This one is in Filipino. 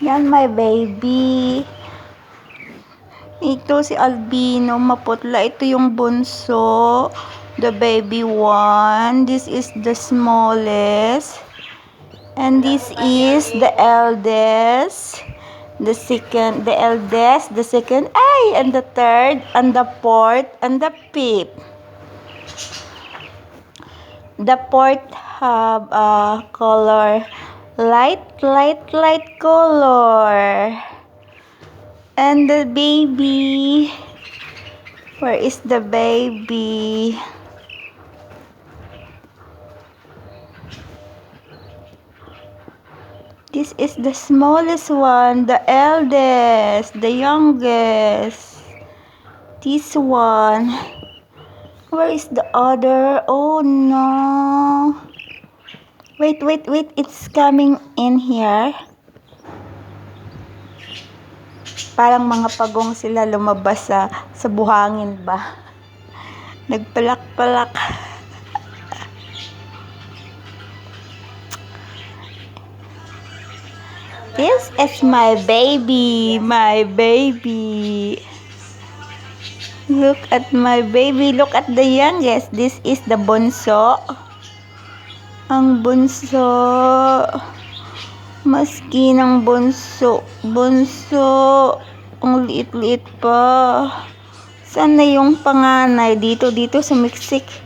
Yan, my baby. Ito si Albino, maputla. Ito yung bunso, the baby one. This is the smallest. And this is the eldest. The second, the eldest, the second, and the third, and the fourth, and the fifth. The fourth have a color, light color. And the baby, where is the baby? This is the smallest one, the eldest, the youngest. This one. Where is the other? Oh no. Wait, it's coming in here. Parang mga pagong sila lumabas sa buhangin ba. Nagpalak-palak. This is my baby, Look at my baby, look at the youngest. This is the bunso. Ang bunso. Maski ng bunso. Ang liit-liit pa. Saan na yung panganay? Dito sa Mexico.